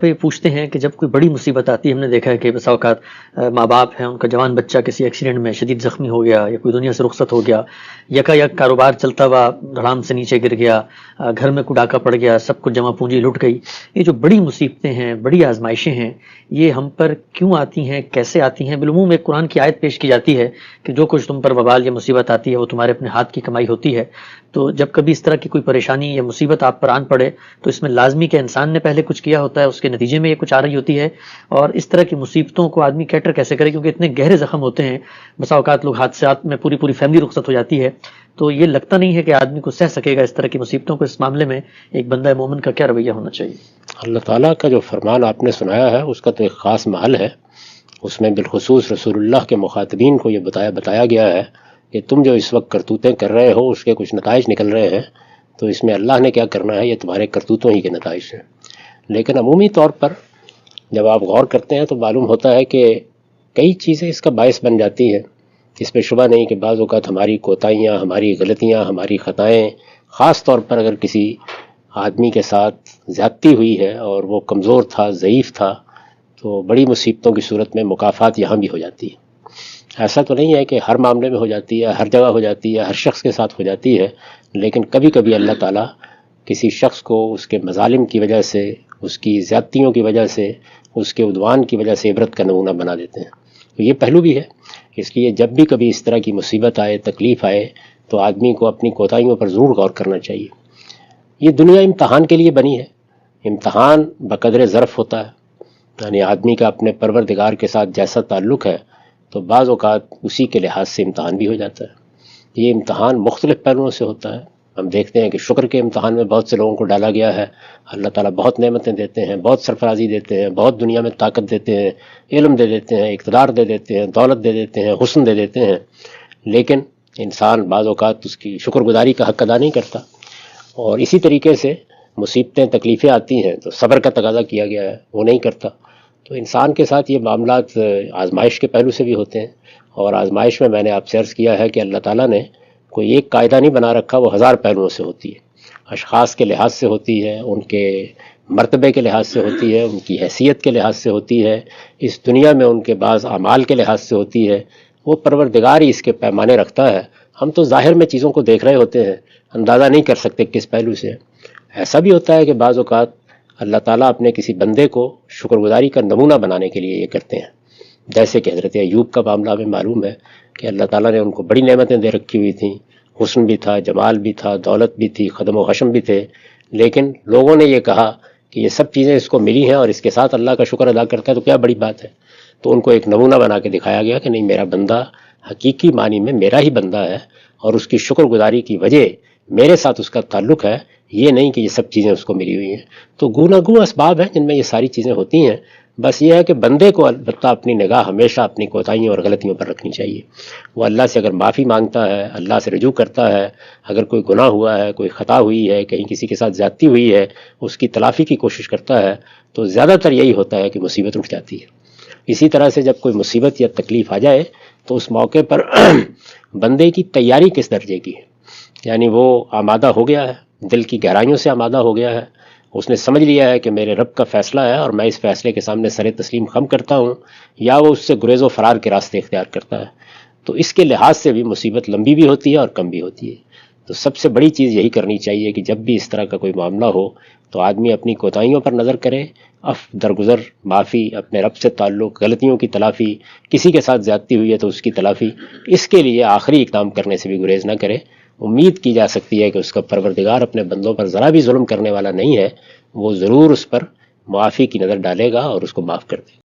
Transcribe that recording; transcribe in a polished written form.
پہ پوچھتے ہیں کہ جب کوئی بڑی مصیبت آتی ہے، ہم نے دیکھا ہے کہ بسا اوقات ماں باپ ہیں، ان کا جوان بچہ کسی ایکسیڈنٹ میں شدید زخمی ہو گیا یا کوئی دنیا سے رخصت ہو گیا، یکا یک کاروبار چلتا ہوا دھڑام سے نیچے گر گیا، گھر میں کوئی ڈاکہ پڑ گیا، سب کچھ جمع پونجی لٹ گئی۔ یہ جو بڑی مصیبتیں ہیں، بڑی آزمائشیں ہیں، یہ ہم پر کیوں آتی ہیں، کیسے آتی ہیں؟ بالعموم ایک قرآن کی آیت پیش کی جاتی ہے کہ جو کچھ تم پر وبال یا مصیبت آتی ہے وہ تمہارے اپنے ہاتھ کی کمائی ہوتی ہے۔ تو جب کبھی اس طرح کی کوئی پریشانی یا مصیبت آپ پر آن پڑے تو اس میں لازمی کہ انسان نے پہلے کچھ کیا ہوتا ہے، اس کے نتیجے میں یہ کچھ آ رہی ہوتی ہے، اور اس طرح کی مصیبتوں کو آدمی کیٹر کیسے کرے، کیونکہ اتنے گہرے زخم ہوتے ہیں، بسا اوقات لوگ حادثات میں پوری فیملی رخصت ہو جاتی ہے، تو یہ لگتا نہیں ہے کہ آدمی کو سہ سکے گا اس طرح کی مصیبتوں کو۔ اس معاملے میں ایک بندہ مومن کا کیا رویہ ہونا چاہیے؟ اللہ تعالیٰ کا جو فرمان آپ نے سنایا ہے اس کا تو ایک خاص محل ہے، اس میں بالخصوص رسول اللہ کے مخاطبین کو یہ بتایا گیا ہے کہ تم جو اس وقت کرتوتیں کر رہے ہو اس کے کچھ نتائج نکل رہے ہیں، تو اس میں اللہ نے کیا کرنا ہے، یہ تمہارے کرتوتوں ہی کے نتائج ہیں۔ لیکن عمومی طور پر جب آپ غور کرتے ہیں تو معلوم ہوتا ہے کہ کئی چیزیں اس کا باعث بن جاتی ہیں۔ اس پہ شبہ نہیں کہ بعض اوقات ہماری کوتاہیاں، ہماری غلطیاں، ہماری خطائیں، خاص طور پر اگر کسی آدمی کے ساتھ زیادتی ہوئی ہے اور وہ کمزور تھا، ضعیف تھا، تو بڑی مصیبتوں کی صورت میں مکافات یہاں بھی ہو جاتی ہے۔ ایسا تو نہیں ہے کہ ہر معاملے میں ہو جاتی ہے، ہر جگہ ہو جاتی ہے، ہر شخص کے ساتھ ہو جاتی ہے، لیکن کبھی کبھی اللہ تعالیٰ کسی شخص کو اس کے مظالم کی وجہ سے، اس کی زیادتیوں کی وجہ سے، اس کے عدوان کی وجہ سے عبرت کا نمونہ بنا دیتے ہیں۔ تو یہ پہلو بھی ہے، اس لیے جب بھی کبھی اس طرح کی مصیبت آئے، تکلیف آئے، تو آدمی کو اپنی کوتاہیوں پر ضرور غور کرنا چاہیے۔ یہ دنیا امتحان کے لیے بنی ہے، امتحان بقدر ظرف ہوتا ہے، یعنی آدمی کا اپنے پروردگار کے ساتھ جیسا تعلق ہے تو بعض اوقات اسی کے لحاظ سے امتحان بھی ہو جاتا ہے۔ یہ امتحان مختلف پہلوؤں سے ہوتا ہے۔ ہم دیکھتے ہیں کہ شکر کے امتحان میں بہت سے لوگوں کو ڈالا گیا ہے، اللہ تعالیٰ بہت نعمتیں دیتے ہیں، بہت سرفرازی دیتے ہیں، بہت دنیا میں طاقت دیتے ہیں، علم دے دیتے ہیں، اقتدار دے دیتے ہیں، دولت دے دیتے ہیں، حسن دے دیتے ہیں، لیکن انسان بعض اوقات اس کی شکر گزاری کا حق ادا نہیں کرتا۔ اور اسی طریقے سے مصیبتیں، تکلیفیں آتی ہیں تو صبر کا تقاضا کیا گیا ہے، وہ نہیں کرتا۔ تو انسان کے ساتھ یہ معاملات آزمائش کے پہلو سے بھی ہوتے ہیں، اور آزمائش میں نے آپ سے عرض کیا ہے کہ اللہ تعالیٰ نے کوئی ایک قاعدہ نہیں بنا رکھا، وہ ہزار پہلوؤں سے ہوتی ہے، اشخاص کے لحاظ سے ہوتی ہے، ان کے مرتبے کے لحاظ سے ہوتی ہے، ان کی حیثیت کے لحاظ سے ہوتی ہے، اس دنیا میں ان کے بعض اعمال کے لحاظ سے ہوتی ہے۔ وہ پروردگار ہی اس کے پیمانے رکھتا ہے، ہم تو ظاہر میں چیزوں کو دیکھ رہے ہوتے ہیں، اندازہ نہیں کر سکتے کس پہلو سے۔ ایسا بھی ہوتا ہے کہ بعض اوقات اللہ تعالیٰ اپنے کسی بندے کو شکر گزاری کا نمونہ بنانے کے لیے یہ کرتے ہیں، جیسے کہ حضرت ایوب کا معاملہ ہمیں معلوم ہے کہ اللہ تعالیٰ نے ان کو بڑی نعمتیں دے رکھی ہوئی تھیں، حسن بھی تھا، جمال بھی تھا، دولت بھی تھی، خدم و حشم بھی تھے، لیکن لوگوں نے یہ کہا کہ یہ سب چیزیں اس کو ملی ہیں اور اس کے ساتھ اللہ کا شکر ادا کرتا ہے تو کیا بڑی بات ہے۔ تو ان کو ایک نمونہ بنا کے دکھایا گیا کہ نہیں، میرا بندہ حقیقی معنی میں میرا ہی بندہ ہے، اور اس کی شکر گزاری کی وجہ میرے ساتھ اس کا تعلق ہے، یہ نہیں کہ یہ سب چیزیں اس کو ملی ہوئی ہیں۔ تو گوناگوں اسباب ہیں جن میں یہ ساری چیزیں ہوتی ہیں، بس یہ ہے کہ بندے کو البتہ اپنی نگاہ ہمیشہ اپنی کوتاہیوں اور غلطیوں پر رکھنی چاہیے۔ وہ اللہ سے اگر معافی مانگتا ہے، اللہ سے رجوع کرتا ہے، اگر کوئی گناہ ہوا ہے، کوئی خطا ہوئی ہے، کہیں کسی کے ساتھ زیادتی ہوئی ہے، اس کی تلافی کی کوشش کرتا ہے، تو زیادہ تر یہی ہوتا ہے کہ مصیبت اٹھ جاتی ہے۔ اسی طرح سے جب کوئی مصیبت یا تکلیف آ جائے تو اس موقع پر بندے کی تیاری کس درجے کی ہے، یعنی وہ آمادہ ہو گیا ہے، دل کی گہرائیوں سے آمادہ ہو گیا ہے، اس نے سمجھ لیا ہے کہ میرے رب کا فیصلہ ہے اور میں اس فیصلے کے سامنے سر تسلیم خم کرتا ہوں، یا وہ اس سے گریز و فرار کے راستے اختیار کرتا ہے۔ تو اس کے لحاظ سے بھی مصیبت لمبی بھی ہوتی ہے اور کم بھی ہوتی ہے۔ تو سب سے بڑی چیز یہی کرنی چاہیے کہ جب بھی اس طرح کا کوئی معاملہ ہو تو آدمی اپنی کوتاہیوں پر نظر کرے، درگزر، معافی، اپنے رب سے تعلق، غلطیوں کی تلافی، کسی کے ساتھ زیادتی ہوئی ہے تو اس کی تلافی، اس کے لیے آخری اقدام کرنے سے بھی گریز نہ کرے۔ امید کی جا سکتی ہے کہ اس کا پروردگار اپنے بندوں پر ذرا بھی ظلم کرنے والا نہیں ہے، وہ ضرور اس پر معافی کی نظر ڈالے گا اور اس کو معاف کر دے گا۔